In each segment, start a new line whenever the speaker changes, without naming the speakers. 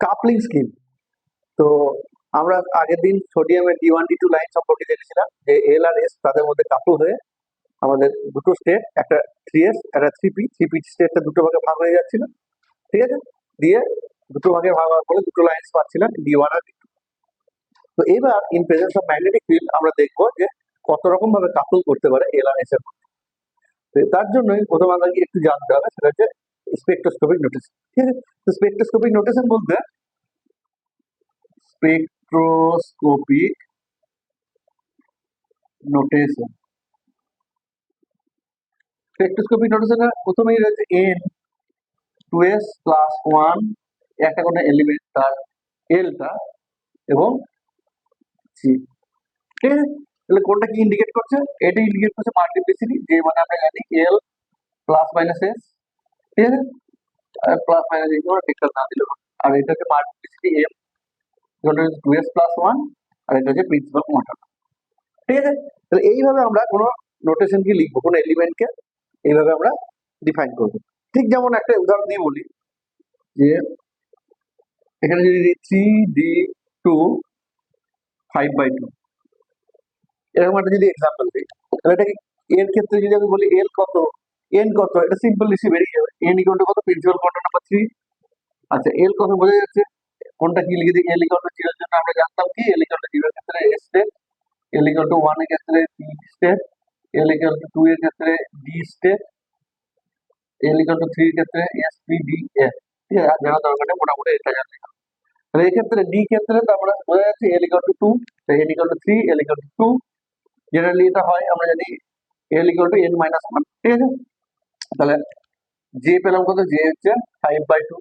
Coupling scheme. তো আমরা আগের দিন সোডিয়ামের D1 D2 লাইন সম্পর্কে জেনেছিলাম যে এল আর এস তাদের মধ্যে কাপল হয়ে আমাদের দুটো স্টেট, একটা 3s একটা 3p, 3p স্টেটটা দুটো ভাগে ভাগ হয়ে যাচ্ছিল, ঠিক আছে? দিয়ে দুটো ভাগে ভাগ হওয়ার ফলে দুটো লাইন্স পাচ্ছিলাম D1 আর D2। তো এবার in presence of magnetic field আমরা দেখবো যে কত রকম ভাবে কাপল করতে পারে এল আর এস এর মধ্যে। তো তার জন্যই প্রথম আমাদেরকে একটু জানতে হবে, সেটা হচ্ছে স্পেকট্রোস্কোপিক নোটেশন, ঠিক আছে? তো স্পেকট্রোস্কোপিক নোটেশন বলতে স্পেকট্রোস্কোপিক নোটেশন স্পেকট্রোস্কোপিক নোটেশনে প্রথমেই রয়েছে এন, 2s প্লাস 1 একটা কোনো এলিমেন্ট, তার এলটা এবং সি, ঠিক আছে? তাহলে কোনটা কি ইন্ডিকেট করছে? এটা ইন্ডিকেট করছে মাল্টিপ্লিসিটি, যে মানে আমরা জানি এল প্লাস মাইনাস এস, ঠিক আছে? প্লাস মাইনাস এই আমরা ভেক্টর না দিলেও হবে। আর এটা হচ্ছে মাল্টিপ্লিসিটি এম, যেটা হচ্ছে 2s প্লাস 1, আর এটা হচ্ছে প্রিন্সিপাল কোয়ান্টাম, ঠিক আছে? তাহলে এইভাবে আমরা কোনো নোটেশনকে লিখবো, কোনো এলিমেন্টকে এইভাবে আমরা ডিফাইন করবো। ঠিক যেমন একটা উদাহরণ দিয়ে বলি যে এখানে যদি 3d2 5/2 এরকম একটা যদি এক্সাম্পল দিই, তাহলে এটাকে এর ক্ষেত্রে যদি আমি বলি এল কত, এন কত, এটা সিম্পল লিখে বেরিয়ে যাবে। এন ইকুয়াল টু কত? Principal quantum number 3। আচ্ছা, এল কত বোঝা যাচ্ছে, কোনটা কি লিখে দিই? এল ইকুয়াল টু 0 এর জন্য আমরা জানতাম কি এল ইকুয়াল টু 0 এর ক্ষেত্রে এস স্টেপ, এল ইকুয়াল টু 1 এর ক্ষেত্রে P step, L equal to 2 এর ক্ষেত্রে D step, L equal to 3 এর ক্ষেত্রে এস পি ডি এফ, ঠিক আছে? আর জানা দরকার নেই, মোটামুটি এটা জানলে হবে। তাহলে এই ক্ষেত্রে ডি ক্ষেত্রে তো আমরা বোঝা যাচ্ছে এল ইকুয়াল টু 2, তাই L equal to 3, L equal to 2। Generally এটা হয় আমরা জানি L equal to n minus 1, ঠিক আছে? তাহলে জে পেলাম কত? জে হচ্ছে 5/2,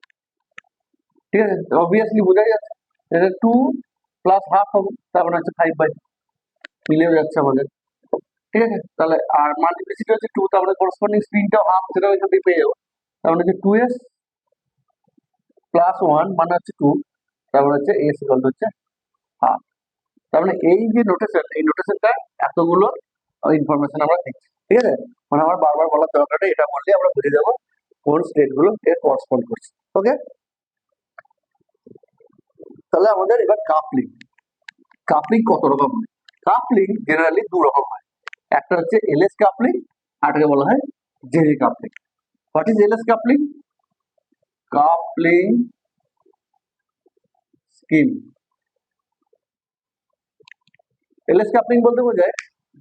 ঠিক আছে? অবভিয়াসলি বোঝাই যাচ্ছে এটা 2 প্লাস হাফ হবে, তার মানে হচ্ছে 5/2, মিলেও যাচ্ছে আমাদের, ঠিক আছে? তাহলে আর মাল্টিপ্লিসিটি হচ্ছে 2, তার মানে করেসপন্ডিং স্পিনটাও হাফ, সেটাও এখান থেকে পেয়ে যাবো। তার মানে হচ্ছে 2s প্লাস 1 মানে হচ্ছে 2, তার মানে হচ্ছে s ইকুয়াল টু হচ্ছে হাফ। তার মানে এই যে নোটেশন, এই নোটেশনটা এতগুলো ইনফরমেশন আমরা দিচ্ছি, ঠিক আছে? মানে আমার বারবার বলার দরকার নেই, এটা বললে আমরা বুঝে যাবো কোন স্টেট গুলো এর করসপন্ড করছে। ওকে, তাহলে আমাদের এবার কাপলিং। কাপলিং কত রকম হয়? কাপলিং জেনারেলি দু রকম হয়, একটা হচ্ছে এলএস কাপলিং, আরেকটাকে বলা হয় JG coupling. What is LS coupling? Coupling scheme. LS coupling বলতে বোঝায়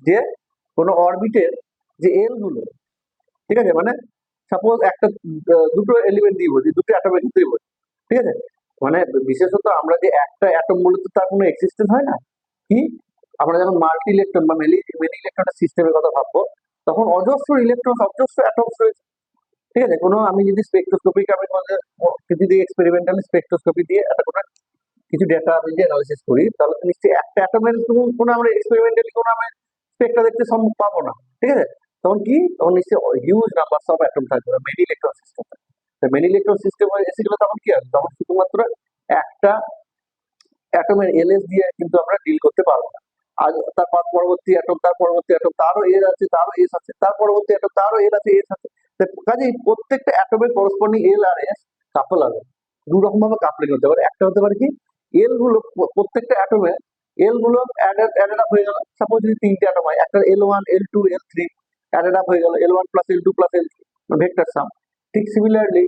যে কোনো অরবিটের যে এল গুলো, ঠিক আছে, মানে সাপোজ একটা দুটো এলিমেন্ট দিয়ে বলছি, দুটো অ্যাটমের ক্ষেত্রেই বলছি, ঠিক আছে? মানে বিশেষত আমরা যে একটা অ্যাটম বলে তো তার কোনো এক্সিস্টেন্স হয় না, কি আমরা যখন মাল্টি ইলেকট্রন বা মেনি ইলেকট্রনের সিস্টেমের কথা ভাববো, তখন অজস্র ইলেকট্রন, অজস্র অ্যাটমস রয়েছে, ঠিক আছে? কোনো আমি যদি স্পেকট্রোস্কোপিক আমি কিছু দিয়ে এক্সপেরিমেন্টাল স্পেকট্রোস্কোপি দিয়ে একটা কোনো কিছু ডেটা আমি যদি অ্যানালাইসিস করি, তাহলে তো নিশ্চয়ই একটা অ্যাটমের কোনো আমরা এক্সপেরিমেন্টালি কোনো আমি স্পেকট্রা দেখতে সম্ভব পাবো না, ঠিক আছে? তখন কি, তখন নিশ্চয়ই হিউজ নাম্বার অফ অ্যাটম থাকবে, many electron system. Many electron system এসে গেলে তখন কি হবে? তখন শুধুমাত্র একটা অ্যাটমের এলএস দিয়ে কিন্তু আমরা ডিল করতে পারবো না। আর তার পরবর্তী অ্যাটম, তার পরবর্তী অ্যাটম, তারও এর আছে, তারও এস আছে, তার পরবর্তী অ্যাটম, তারও এর আছে, এস আছে। কাজেই প্রত্যেকটা অ্যাটমের করসপন্ডিং এল আর এস কাপল হবে। দু রকম ভাবে কাপলিং হতে পারে। একটা হতে পারে কি, এল গুলো প্রত্যেকটা অ্যাটমে এল গুলো অ্যাডেড আপ হয়ে গেল। সাপোজ যদি তিনটে অ্যাটম হয়, একটা L1 L2 L3 added up হয়ে গেল, L1 plus L2 plus L3 vector sum. ঠিক similarly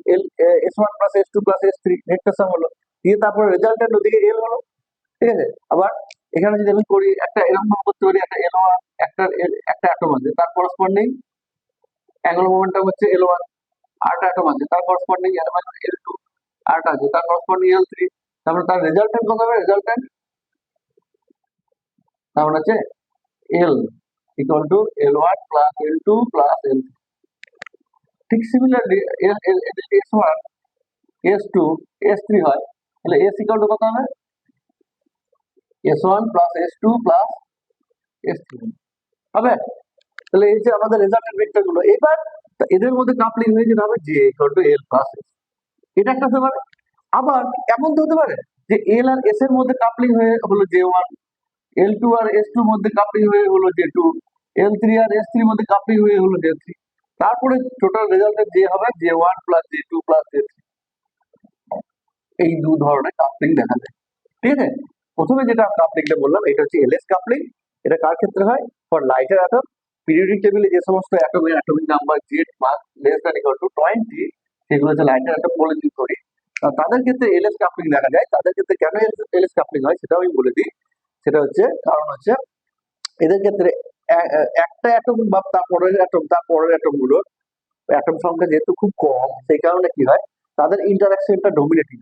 S1 plus S2 plus S3 vector sum হলো, দিয়ে তারপরে রেজাল্টেন্ট ওদিকে এল হলো, ঠিক আছে? আবার এখানে যদি আমি করি একটা এরকম ভাবে করতে পারি, একটা L1 একটা অ্যাটম আছে, তার করসপন্ডিং অ্যাঙ্গুলার মোমেন্টাম হচ্ছে L1, আরেকটা অ্যাটম আছে তার করসপন্ডিং L2, আরেকটা আছে তার করসপন্ডিং L3, তারপরে তার রেজাল্টেন্ট কত হবে? রেজাল্টেন্ট তার মানে হচ্ছে L equal to L1 plus L2 plus L3। ঠিক সিমিলারলি S1 S2 S3 হয়, তাহলে S ইকুয়াল টু কত হবে? S1 plus S2 plus S3 হবে। তাহলে এই যে আমাদের রেজাল্টেন্ট ভেক্টর গুলো, এবার এদের মধ্যে কাপলিং হয়ে যেতে হবে J equal to L plus S। এটা একটা হতে পারে। আবার এমন তো হতে পারে যে L আর S এর মধ্যে কাপলিং হয়ে হলো J1, L2 আর S2 এর মধ্যে কাপলিং হয়ে হলো J2, L3 আর S3 এর মধ্যে কাপলিং হয়ে হলো J3। তারপরে টোটাল রেজাল্টের যে হবে J1 plus J2 plus J3। এই দু ধরনের কাপলিং দেখা যায়। ঠিক আছে, প্রথমে যেটা কাপলিংটা বললাম এটা হচ্ছে এলএস কাপলিং। এটা কার ক্ষেত্রে হয়? For lighter atom. পিরিয়ডিক টেবিলে যে সমস্ত অ্যাটমের atomic number Z mass less than equal to 20 সেগুলো হচ্ছে লাইটার অ্যাটম বলে যদি করি, তাদের ক্ষেত্রে এলএস কাপলিং দেখা যায়। তাদের ক্ষেত্রে কেন এলএস কাপলিং হয় সেটাও আমি বলে দিই। সেটা হচ্ছে কারণ হচ্ছে এদের ক্ষেত্রে একটা অ্যাটম বা তার পরের অ্যাটম গুলো অ্যাটম সংখ্যা যেহেতু খুব কম, সেই কারণে কি হয় তাদের ইন্টারাকশনটা ডমিনেটিং।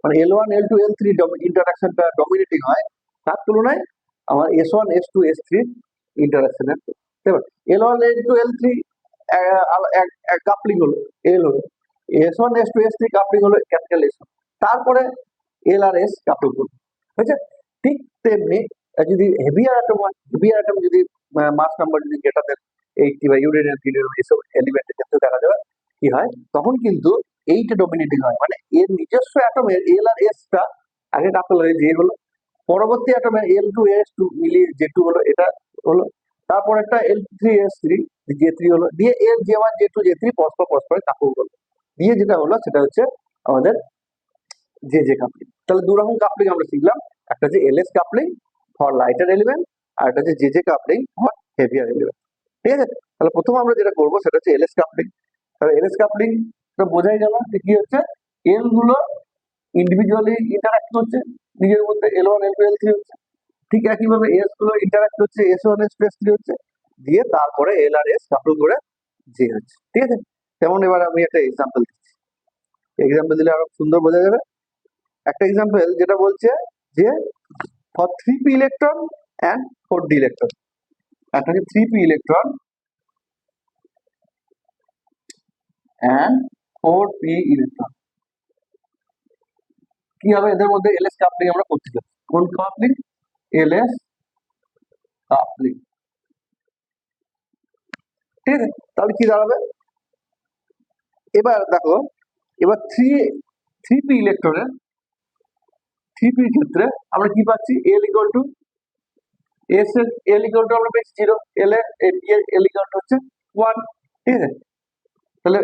মানে L1 L2 L3 ইন্টারাকশনটা ডমিনেটিং হয়, তার তুলনায় আমার S1 S2 S3 ইন্টারাকশনের L1 L2 L3 coupling হলো এল হলো, S1 S2 S3 কাপলিং হলো ক্যাপিটাল এস, তারপরে এল আর এস কাপল করবে। হয়েছে? ঠিক তেমনি যদি হেভিয়ার অ্যাটম যদি মাস নাম্বার যদি গ্রেটার দেন 80 বা ইউরেনিয়াম হিলিয়াম এসব এলিমেন্টের ক্ষেত্রে দেখা যাবে কি হয়, তখন কিন্তু এইটা ডমিনেটিং হয়। মানে এর নিজস্ব অ্যাটমের এল আর এস টা আগে কাপল হয়ে যে হলো, পরবর্তী অ্যাটমের L2 S2 মিলিয়ে J2 হলো, এটা হলো, তারপর একটা L3 S3 J3 হলো, দিয়ে এর J1 J2 J3 পরস্পর কাপল হলো, দিয়ে যেটা হলো সেটা হচ্ছে আমাদের জে কাপলিং। তাহলে দু রকম কাপলিং আমরা শিখলাম, একটা হচ্ছে LS coupling for lighter element, আর একটা হচ্ছে J coupling for heavier element. ঠিক আছে, তাহলে প্রথম আমরা যেটা করবো সেটা হচ্ছে এলএস কাপলিং। তাহলে এলএস কাপলিং বোঝাই গেল যে কি হচ্ছে, এল গুলো ইন্ডিভিজুয়ালি ইন্টারাক্ট করছে নিজের মধ্যে, L1 L2 L3 হচ্ছে, ঠিক একইভাবে এস গুলো ইন্টারাক্ট হচ্ছে S1 S2 S3 হচ্ছে, দিয়ে তারপরে এল আর এস কাপল করে জে হচ্ছে। ঠিক আছে, যেমন এবার আমি একটা এক্সাম্পল দিচ্ছি, এক্সাম্পল দিলে আরো সুন্দর বোঝা যাবে। একটা এক্সাম্পল যেটা বলছে যে for 3p electron and 4d electron, একটা হচ্ছে 3p electron and 4p electron, কি হবে এদের মধ্যে এলএস কাপলিং আমরা করতে চাই। কোন কাপলিং? LS coupling. ঠিক আছে, তাহলে কি দাঁড়াবে, এবার দেখো, এবার থ্রি পি ইলেকট্রনের 3p ক্ষেত্রে আমরা কি পাচ্ছি, এল ইকুয়াল টু এস এর এল ইকুয়াল টু আমরা পেয়েছি 0, এল এর এল ইকুয়াল টু হচ্ছে 1। ঠিক আছে, তাহলে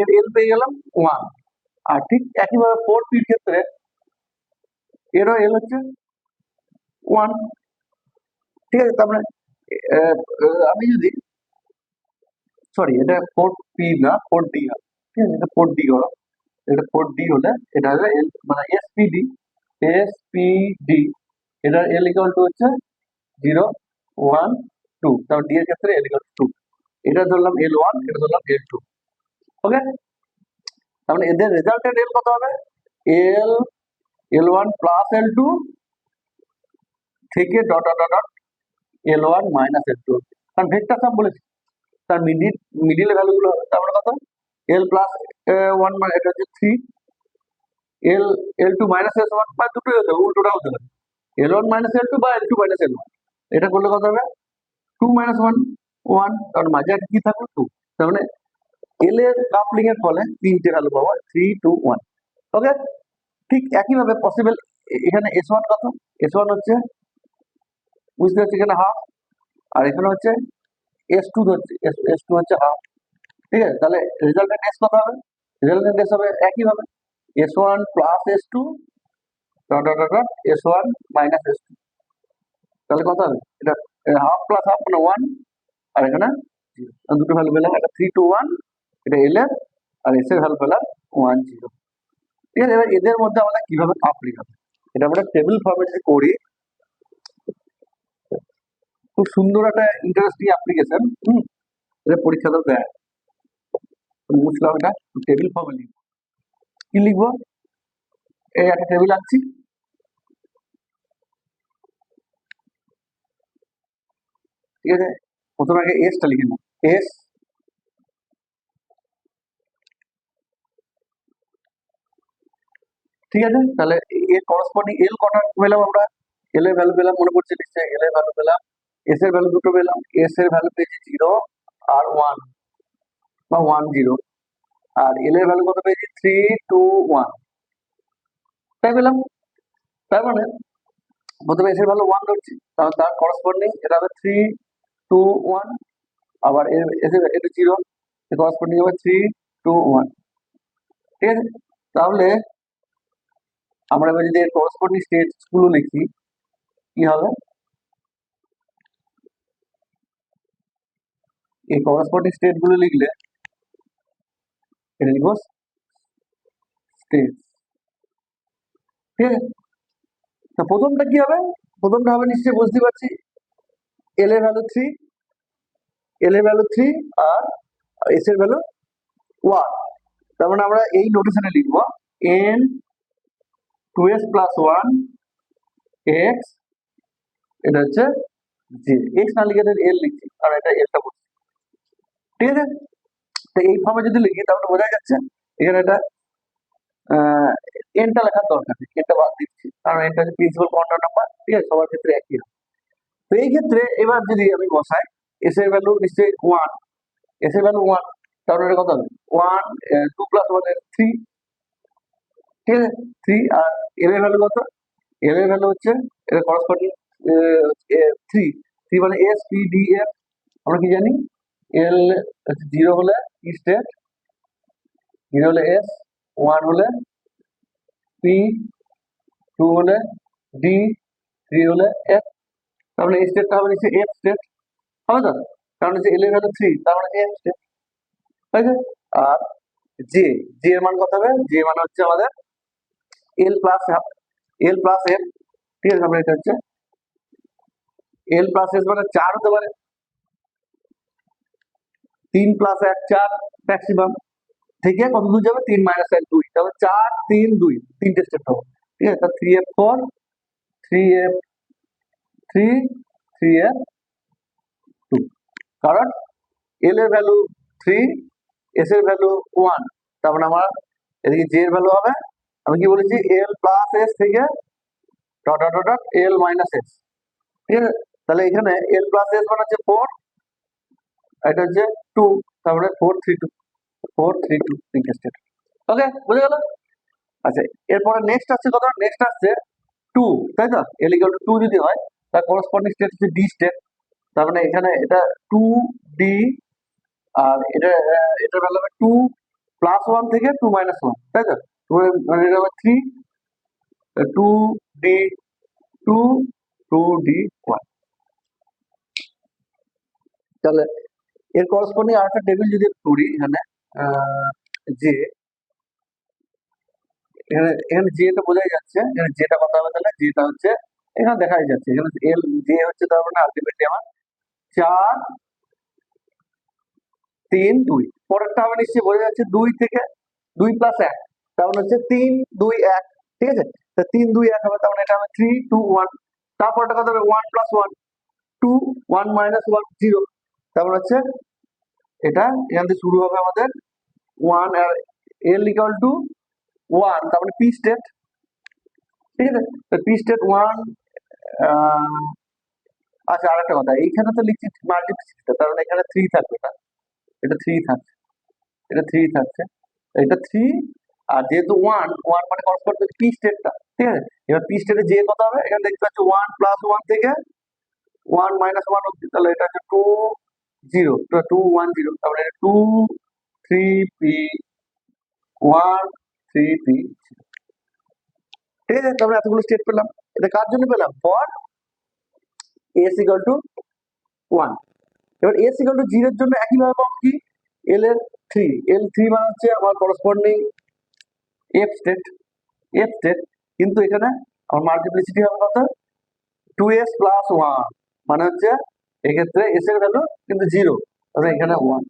এর এল পেয়ে গেলাম 1। আর ঠিক একইভাবে 4p এর ক্ষেত্রে এরও এল হচ্ছে 1। ঠিক আছে, তার মানে আমি যদি, সরি এটা 4p না 4d হয়, ঠিক আছে, এটা 4d হলো, এটা 4d হলে এটা হবে এল মানে এসপিডি, এটার এল ইকুয়াল টু হচ্ছে 0 1 2, তারপর ডি এর ক্ষেত্রে এল ইকুয়াল টু 2, এটা ধরলাম L1, এটা ধরলাম L2। ওকে, তাহলে এদের রেজাল্টের এল কত হবে, এল L1 প্লাস L2 থেকে dot dot dot L1 minus L2, কারণ ভেক্টর সাম বলেছি, তার মিডিলের ভ্যালু গুলো হবে, তারপরে কত এল প্লাস 1 মানে এটা হচ্ছে 3, এল L2 মাইনাস S1 বা দুটোই হতে হবে, উল্টোটাও হতে হবে, L1 মাইনাস L2 বা L2 মাইনাস L1, এটা করলে কত হবে 2 মাইনাস 1 1, কারণ মাঝে একটা কি থাকবে 2, তার মানে এল এর কাপলিং এর ফলে তিনটে ভ্যালু পাবো 3 2 1। ওকে, ঠিক একইভাবে পসিবল এখানে S1 কত, S1 হচ্ছে বুঝতে হচ্ছে এখানে হাফ, আর এখানে হচ্ছে S2 হচ্ছে S2 হচ্ছে হাফ। ঠিক আছে, তাহলে রেজাল্টেন্ট এস কত হবে, রেজাল্টেন্ট এস হবে একইভাবে S1 plus S2 dot dot dot S1 minus S2, তাহলে কত হবে এটা হাফ প্লাস হাফ মানে 1, আর এখানে 0, দুটো ভ্যালু পেলাম, এটা 3 2 1, এটা এল এর, আর এস এর ভ্যালু পেলাম 1 0। ঠিক আছে, এবার এদের মধ্যে আমাদের কিভাবে কাপলিং হবে, এটা আমরা টেবিল ফরম্যাটে করি, খুব সুন্দর একটা ইন্টারেস্টিং অ্যাপ্লিকেশন। এটা পরীক্ষাতেও দেয়, বুঝলাম এটা টেবিল ফর্মে লিখবো, কি লিখবো, এই একটা টেবিল আনছি, ঠিক আছে, প্রথমে আগে এসটা লিখে নেব, এস, ঠিক আছে, তাহলে এর করসপন্ডিং এল কটা পেলাম আমরা, এল এর ভ্যালু পেলাম, মনে করছে নিশ্চয়ই এল এর ভ্যালু পেলাম, এস এর ভ্যালু দুটো পেলাম, এস এর ভ্যালু পেয়েছি 0 আর 1 বা 1 0, আর এল এর ভ্যালু কত পেয়েছি 3 2 1, তাই পেলাম। তার মানে প্রথমে এস এর ভ্যালু 1 ধরছি, তাহলে তার করসপন্ডিং এটা হবে 3 2 1, আবার এস এর এটা 0, করসপন্ডিং হবে 3 2 1। ঠিক আছে, তাহলে আমরা এবার যদি এর করসপন্ডিং স্টেটস গুলো লিখি কি হবে, এই করসপন্ডিং স্টেট গুলো লিখলে এটা লিখবো স্টেট, ঠিক আছে। তো প্রথমটা কি হবে, প্রথমটা হবে নিশ্চয়ই বুঝতে পারছি এল এর ভ্যালু 3, এল এর ভ্যালু 3 আর এস এর ভ্যালু 1। তার মানে আমরা এই নোটেশনে লিখবো n 2s প্লাস 1 x, এটা হচ্ছে জি, x না লিখে এল লিখছি আর এটা এলটা বলছি, ঠিক আছে। তো এই ফর্মে যদি লিখি তাহলে বোঝা যাচ্ছে এখানে এটা এনটা লেখার দরকার নেই, এনটা বাদ দিচ্ছি কারণ এটা হচ্ছে প্রিন্সিপাল কোয়ান্টাম নাম্বার, ঠিক আছে, সবার ক্ষেত্রে একই হয়। তো এই ক্ষেত্রে এবার যদি আমি বসাই এস এর ভ্যালু নিশ্চয়ই 1, এস এর ভ্যালু 1, তাহলে এটা কত হবে 1, 2 প্লাস 1 এর 3, ঠিক আছে, 3। আর এল এর ভ্যালু কত, এল এর ভ্যালু হচ্ছে এটা করসপন্ডিং 3, 3 মানে এস পি ডি এফ, আমরা কি জানি এল 0 হলে স্টেট, 0 হলে এস, 1 হলে পি, 2 হলে ডি, 3 হলে এফ। তাহলে এই স্টেটটা হবে নিচে এফ স্টেট, হবে তো, কারণ হচ্ছে এল এর ভ্যালু 3, তার মানে এফ স্টেট, ঠিক আছে। আর জে, জে এর মান কত হবে, জে মানে হচ্ছে আমাদের এল প্লাস এল প্লাস এফ, ঠিক আছে। তারপরে এটা হচ্ছে এল প্লাস এস মানে 4 হতে পারে, 3 প্লাস 1 4 ম্যাক্সিমাম, থেকে কত দূর যাবে 3 মাইনাস 1 2, তাহলে 4 3 2 তিনটে স্টেপ হবে, ঠিক আছে। তাহলে 3f4 3f3 3f2, কারণ এল এর ভ্যালু 3, এস এর ভ্যালু 1, তার মানে আমার এদিকে জে এর ভ্যালু হবে, আমি কি বলেছি এল প্লাস এস থেকে dot dot dot L minus S, ঠিক আছে। তাহলে এখানে এল প্লাস এস মানে হচ্ছে 4, এটা হচ্ছে 2, তারপরে 4 3 2, 4 3 2 তিনটে স্টেপ, ওকে, বুঝে গেল। আচ্ছা, এরপরে নেক্সট আসছে কত, নেক্সট আসছে 2, তাই তো, এল ইকুয়াল টু 2 যদি হয় তার করসপন্ডিং স্টেট হচ্ছে ডি স্টেট, তার মানে এখানে এটা 2 ডি, আর এটা এটা ভ্যালু হবে 2 প্লাস 1 থেকে 2 মাইনাস 1, তাই তো, মানে এটা হবে 3 2 ডি 2 2 ডি 1। তাহলে এর করসপন্ডিং আরেকটা টেবিল যদি করি এখানে যে এখানে এখানে যেটা বোঝাই যাচ্ছে, এখানে যেটা কথা হবে, তাহলে যেটা হচ্ছে এখানে দেখাই যাচ্ছে এখানে এল যে হচ্ছে, তার মানে আলটিমেটলি আমার 4 3 2, পরেরটা হবে নিশ্চয়ই বোঝা যাচ্ছে 2 থেকে 2 প্লাস 1, তার মানে হচ্ছে 3 2 1, ঠিক আছে। তো 3 2 1 হবে, তার মানে এটা হবে 3 2 1, তারপরটা কত হবে 1 প্লাস 1 2 1 মাইনাস 1 0, তার মানে হচ্ছে এটা এখান থেকে শুরু হবে আমাদের 1 আর এল ইকুয়াল টু 1, তার মানে পি স্টেট, ঠিক আছে। তো পি স্টেট 1, আচ্ছা আরেকটা কথা, এইখানে তো লিখছি মাল্টিপ্লিসিটি, কারণ এখানে 3 থাকবে না, এটা 3 থাকছে, এটা 3 থাকছে, এটা 3, আর যেহেতু 1 1 মানে করসপন্ড করছে পি স্টেটটা, ঠিক আছে। এবার পি স্টেটে যে কত হবে, এখানে দেখতে পাচ্ছি 1 প্লাস 1 থেকে 1 মাইনাস 1 অবধি, তাহলে এটা হচ্ছে 2 0, 2 1 0, তারপরে 2 3 পি 1 3 পি, ঠিক আছে। তারপরে এতগুলো স্টেট পেলাম, এটা কার জন্য পেলাম, ফর এস ইকুয়াল টু 1। এবার এস ইকুয়াল টু 0 এর জন্য একইভাবে পাবো কি, এল এর 3, এল 3 মানে হচ্ছে আমার corresponding F state, F state, কিন্তু এখানে আমার মাল্টিপ্লিসিটি হবে কত 2s প্লাস 1, মানে হচ্ছে এক্ষেত্রে এস এর ভ্যালু কিন্তু 0, তাহলে এখানে 1।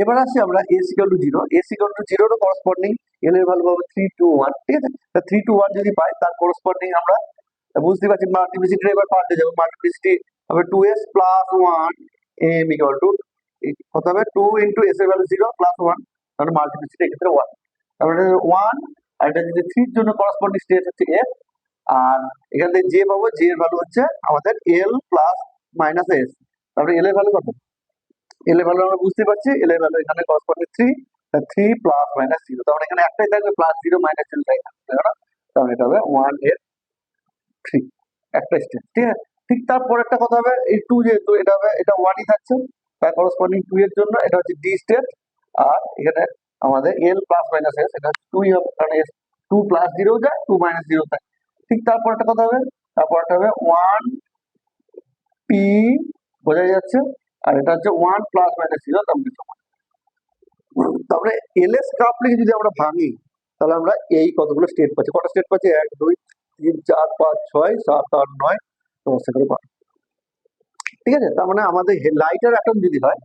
এবার আসি আমরা S equal to 0, S equal to 0 এর করসপন্ডিং এল এর ভ্যালু পাবো 3 2 1, ঠিক আছে। তা 3 2 1 যদি পাই তার করসপন্ডিং আমরা বুঝতে পারছি মাল্টিপ্লিসিটি এবার পাল্টে যাবে, মাল্টিপ্লিসিটি হবে 2s plus 1 M equal to কত হবে 2 ইনটু এস এর ভ্যালু 0 প্লাস 1, তাহলে মাল্টিপ্লিসিটি এক্ষেত্রে 1, তাহলে 1, আর এটা যদি 3 এর জন্য করসপন্ডিং স্টেট হচ্ছে f, আর এখান থেকে যে পাবো, যে এর ভ্যালু হচ্ছে আমাদের এল প্লাস মাইনাস এস, তারপরে এল এর ভ্যালু কত, এল এর ভ্যালু আমরা বুঝতে পারছি, এল এর ভ্যালু এখানে করসপন্ডিং 3, 3 প্লাস মাইনাস 0, তার মানে এখানে একটাই থাকবে প্লাস 0 মাইনাস 0 তাই থাকবে না, তাহলে এটা হবে 1 এর 3, একটা স্টেপ, ঠিক আছে। ঠিক তারপর একটা কথা হবে এই 2, যেহেতু এটা হবে এটা 1 ই থাকছে, তার করসপন্ডিং 2 এর জন্য এটা হচ্ছে ডি স্টেট, আর এখানে আমাদের এল প্লাস মাইনাস এস, এটা 2 ই হবে কারণ এস 2 টু প্লাস জিরো যায়, টু মাইনাস জিরো যায়। ঠিক তারপরটা কত হবে? তারপরটা হবে ওয়ান পি, বোঝা যাচ্ছে। আর এটা হচ্ছে ওয়ান প্লাস মাইনাস জিরো, তারপরে এলএস কাপলিং যদি আমরা ভাঙি, তাহলে আমরা এই কতগুলো স্টেট পাচ্ছি। কটা স্টেট পাচ্ছি? 1 2 3 4 5 6 7 8 9 10 করে 12। ঠিক আছে, তার মানে আমাদের লাইটার অ্যাটম যদি হয়,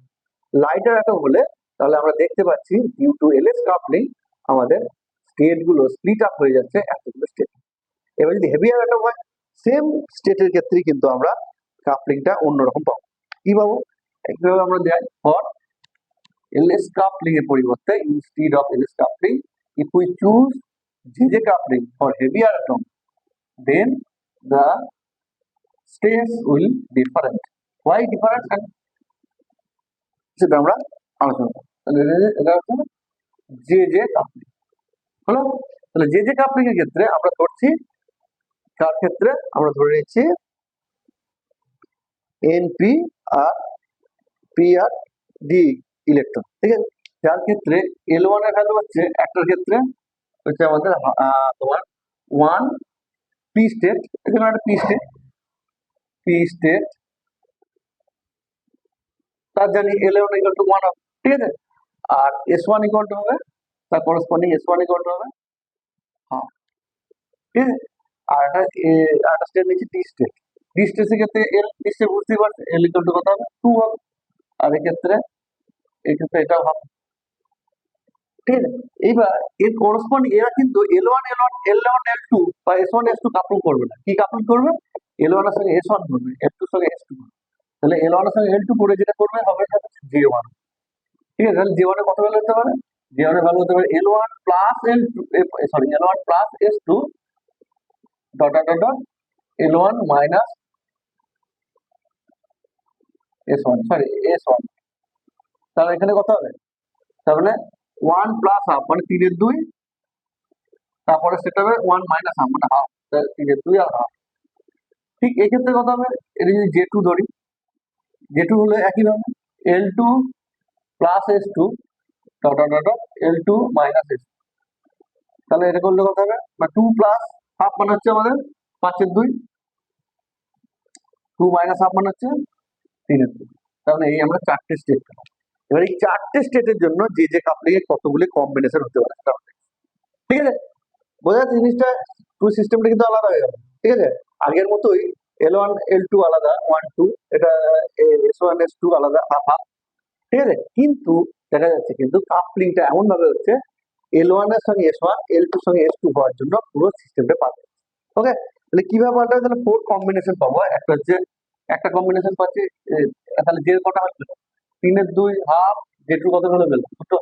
লাইটার অ্যাটম হলে তাহলে আমরা দেখতে পাচ্ছি ডিউ টু এলএস কাপলিং আমাদের স্টেট গুলো স্প্লিট আপ হয়ে যাচ্ছে এতগুলো স্টেট। এবার যদি হেভিয়ার অ্যাটম হয়, সেম স্টেটের ক্ষেত্রে কিন্তু আমরা কাপলিংটা অন্যরকম পাবো। কি পাবো? এইভাবে আমরা দেখ ফর LS coupling এর পরিবর্তে instead of LS coupling, if we choose JJ coupling for heavier atom, then the states will different. Why different? And সেটা আমরা আলোচনা করব। তাহলে এটা হচ্ছে JJ coupling হলো। তাহলে JJ coupling এর ক্ষেত্রে আমরা ধরছি, কার ক্ষেত্রে আমরা ধরে নিচ্ছি NP আর P আর D ইলেকট্রন। ঠিক আছে, যার ক্ষেত্রে L1 এর ভ্যালু হচ্ছে, একটার ক্ষেত্রে হচ্ছে আমাদের তোমার 1 পি স্টেট, এখানে একটা পি স্টেট তার জানি L1 ইকুয়াল টু 1 হবে। ঠিক আছে, আর S1 ইকুয়াল টু হবে, তার করেসপন্ডিং S1 ইকুয়াল টু হবে হ্যাঁ। ঠিক আছে, আর একটা স্টেট নিচ্ছি ডি স্টেটের ক্ষেত্রে এল নিশ্চয়ই বুঝতেই পারছে, L ইকুয়াল টু কত হবে? 2 হবে। আর এক্ষেত্রে এটাও হবে। ঠিক আছে, এইবার এর করেসপন্ডিং এরা কিন্তু L1 L2 বা S1 S2 কাপলিং করবে না। কি কাপলিং করবে? L1 এর সঙ্গে S1 করবে, F2 এর সঙ্গে S2 করবে। তাহলে L1 এর সঙ্গে L2 করে যেটা করবে হবে J1। ঠিক আছে, তাহলে J1 এর কত ভ্যালু হতে পারে? J1 এর ভ্যালু হতে পারে L1 plus L2, sorry L1 plus S2 dot dot dot L1 minus S1, sorry S1। তাহলে এখানে কত হবে? তার মানে 1 প্লাস হাফ মানে 3 এর 2, তারপরে সেটা হবে 1 মাইনাস হাফ মানে হাফ, 3 এর 2 আর হাফ। ঠিক এই ক্ষেত্রে কত হবে? এটা যদি J2 ধরি, J2 হলে একই ভাবে L2 plus S2 dot dot dot L2 minus S2। তাহলে এটা করলে কত হবে? বা 2 প্লাস হাফ মানে হচ্ছে আমাদের 5 এর 2, 2 মাইনাস হাফ মানে হচ্ছে 3 এর 2। তাহলে এই আমরা চারটে স্টেট পেলাম। এবার এই চারটে স্টেটের জন্য যে যে কাপলিং এর কতগুলি কম্বিনেশন হতে পারে সেটা আমরা দেখব। ঠিক আছে, বোঝা যাচ্ছে জিনিসটা, পুরো সিস্টেমটা কিন্তু আলাদা হয়ে গেল। ঠিক আছে, আগের মতোই L1 L2 আলাদা 1 2, এটা S1 S2 আলাদা হাফ হাফ। ঠিক আছে, কিন্তু দেখা যাচ্ছে কিন্তু কাপলিংটা এমন ভাবে হচ্ছে L1 এর সঙ্গে S1, L2 এর সঙ্গে S2 হওয়ার জন্য পুরো সিস্টেমটা পাল্টে। ওকে, তাহলে কিভাবে পাল্টাবে? তাহলে 4 কম্বিনেশন পাবো। একটা হচ্ছে একটা কম্বিনেশন পাচ্ছি, তাহলে যে কটা হচ্ছে 3 এর 2 হাফ, J2 কত হলো গেল দুটো,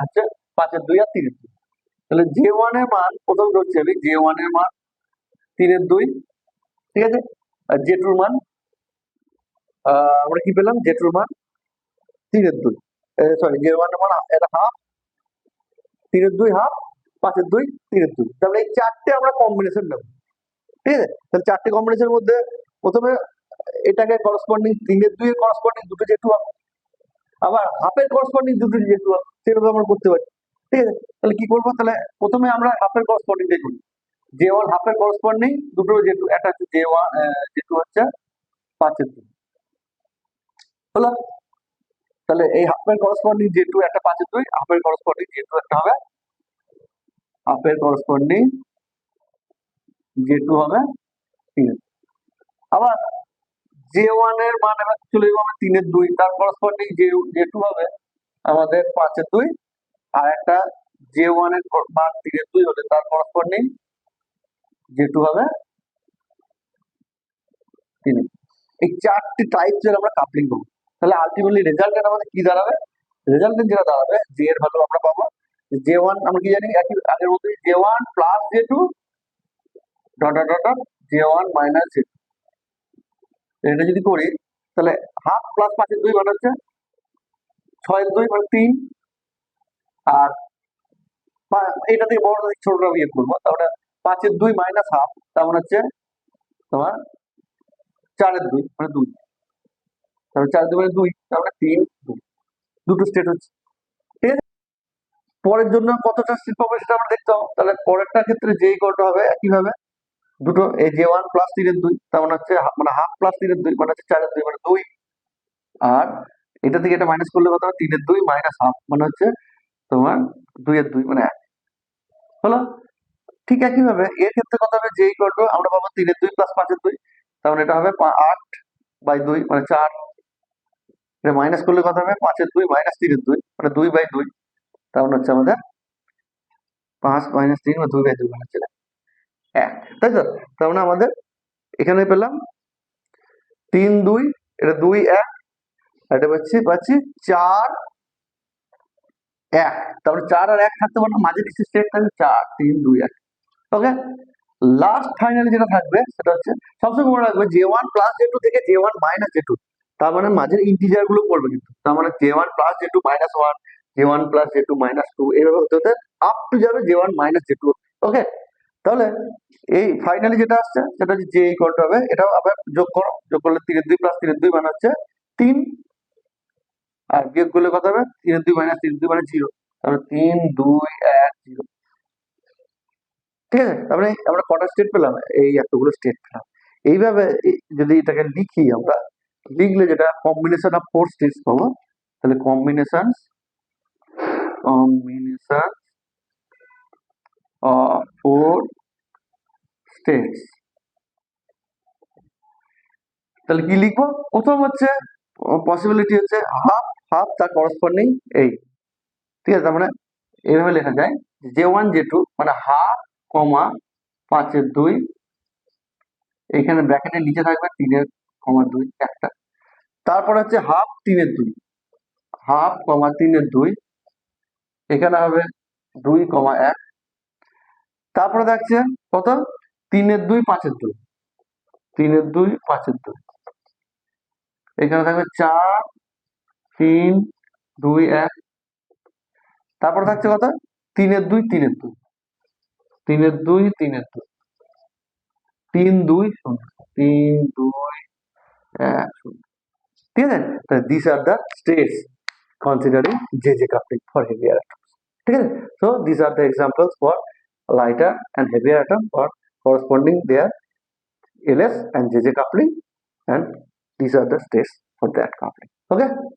হচ্ছে 5 এর 2 আর 3 এর 2। তাহলে J1 এর মান প্রথম ধরছি আমি, J1 এর মান 3 এর 2। ঠিক আছে, আর J2 এর মান আমরা কি পেলাম? J2 এর মান 3 এর 2, সরি J1 এর মান এটা হাফ, 3 এর 2 হাফ, 5 এর 2, 3 এর 2। তাহলে এই চারটে আমরা কম্বিনেশন নেব। ঠিক আছে, তাহলে চারটে কম্বিনেশনের মধ্যে প্রথমে এটাকে করসপন্ডিং 3 এর 2 এর করসপন্ডিং দুটো J2 হবে, আবার হাফের করসপন্ডিং দুটো J2 হবে, সেভাবে আমরা করতে পারি। ঠিক আছে, তাহলে কি করবো? তাহলে প্রথমে আমরা হাফের করসপন্ডিং দেখুন, J1 হাফের করসপন্ডিং দুটো J2, একটা হচ্ছে J1 J2 হচ্ছে 5 এর 2 হলো। তাহলে এই হাফের করসপন্ডিং J2 একটা 5 এর 2, হাফের করসপন্ডিং J2 একটা হবে, হাফের করসপন্ডিং J2 হবে 3 এর। আবার J1 এর মান এবার চলে যাবো আমরা 3 এর 2, তার করসপন্ডিং J2 হবে আমাদের 5 এর 2, আর একটা J1 এর মান 3 এর 2 হলে তার করসপন্ডিং J2 হবে 3 এর। এই চারটি টাইপস এর আমরা কাপলিং করব। তাহলে আলটিমেটলি রেজাল্টের আমাদের কি দাঁড়াবে? রেজাল্টের যেটা দাঁড়াবে, J এর ভ্যালু আমরা পাবো J1, আমরা কি জানি একই আগের মতোই J1 plus J2 dot dot dot J1 minus J2। এটা যদি করি তাহলে হাফ প্লাস 5 এর 2 মানে হচ্ছে 6 এর 2 মানে 3, আর এটা থেকে বড়টা থেকে ছোটটা বিয়োগ করবো, তাহলে 5 এর 2 মাইনাস হাফ তার মানে হচ্ছে তোমার 4 এর 2 মানে 2, তাহলে 4 এর 2 মানে 2, তার মানে 3 2, দুটো স্টেট হচ্ছে। ঠিক আছে, পরের জন্য কতটা স্টেট পাবো সেটা আমরা দেখতে হবে। তাহলে পরেরটার ক্ষেত্রে যে ইকুয়াল টু হবে কিভাবে, দুটো এই যে 1 প্লাস 3 এর 2 তার মানে হচ্ছে মানে হাফ প্লাস 3 এর 2 মানে হচ্ছে 4 এর 2 মানে 2, আর এটা থেকে এটা মাইনাস করলে কত হবে, 3 এর 2 মাইনাস হাফ মানে হচ্ছে তোমার 2 এর 2 মানে 1 হলো। ঠিক একইভাবে এর ক্ষেত্রে কত হবে, যে ইকুয়াল টু আমরা পাবো 3-এর 2 প্লাস 5-এর 2, তার মানে এটা হবে 8/2 মানে 4, এটা মাইনাস করলে কত হবে, 5-এর 2 মাইনাস 3-এর 2 মানে 2/2, তার মানে হচ্ছে আমাদের 5 মাইনাস 3 মানে 2/2 মানে হচ্ছে 1, তাই তো। তার মানে আমাদের এখানে পেলাম 3-2, এটা 2-1, এটা পাচ্ছি 4-1, তারপরে 4 আর 1 থাকতে পারে, মাঝে কিছু স্টেট থাকবে 4-3-2-1। ওকে, লাস্ট ফাইনালি যেটা থাকবে সেটা হচ্ছে সবসময় মনে রাখবে J1 প্লাস J2 থেকে J1 মাইনাস J2, তার মানে মাঝের ইন্টিজার গুলো পড়বে কিন্তু, তার মানে J1 plus J2 minus 1, J1 plus J2 minus 2, এইভাবে হতে হতে আপ টু যাবে J1 মাইনাস J2। ওকে, তাহলে এই ফাইনালি যেটা আসছে সেটা হচ্ছে J ইকুয়াল টু হবে, এটাও আবার যোগ করো, যোগ করলে 3-এর 2 প্লাস 3-এর 2 মানে হচ্ছে 3, আর বিয়োগ করলে কত হবে, 3-এর 2 মাইনাস 3-এর 2 মানে 0, তাহলে 3-2-1-0। ঠিক আছে, তারপরে আমরা কটা স্টেট পেলাম, এই এতগুলো স্টেট পেলাম। এইভাবে যদি এটাকে লিখি আমরা, লিখলে যেটা কম্বিনেশন অফ 4 স্টেটস পাবো, তাহলে কম্বিনেশন অফ 4 স্টেটস, তাহলে কি লিখবো, প্রথম হচ্ছে পসিবিলিটি হচ্ছে হাফ, হাফ তার করসপন্ডিং এই, ঠিক আছে, তার মানে এইভাবে লেখা যায় J1 J2 মানে হাফ কমা 5-এর 2, এইখানে ব্র্যাকেটের নিচে থাকবে 3-এর 2 একটা, তারপর হচ্ছে হাফ 3-এর 2, হাফ কমা 3-এর 2, এখানে হবে 2,1, তারপরে দেখছে কত, 3-এর 2 5-এর 2, 3-এর 2 5-এর 2, এখানে থাকবে 4-3-2-1, তারপর থাকছে কত, 3-এর 2 3-এর 2, 3-এর 2 3-এর 2, 3-2-0, 3-2-1-0, ঠিক আছে। This are the states considering JJ coupling for heavier atoms, ঠিক আছে। So these are the examples for lighter and heavier atom for corresponding their LS and JJ coupling, and these are the states for that coupling. Okay.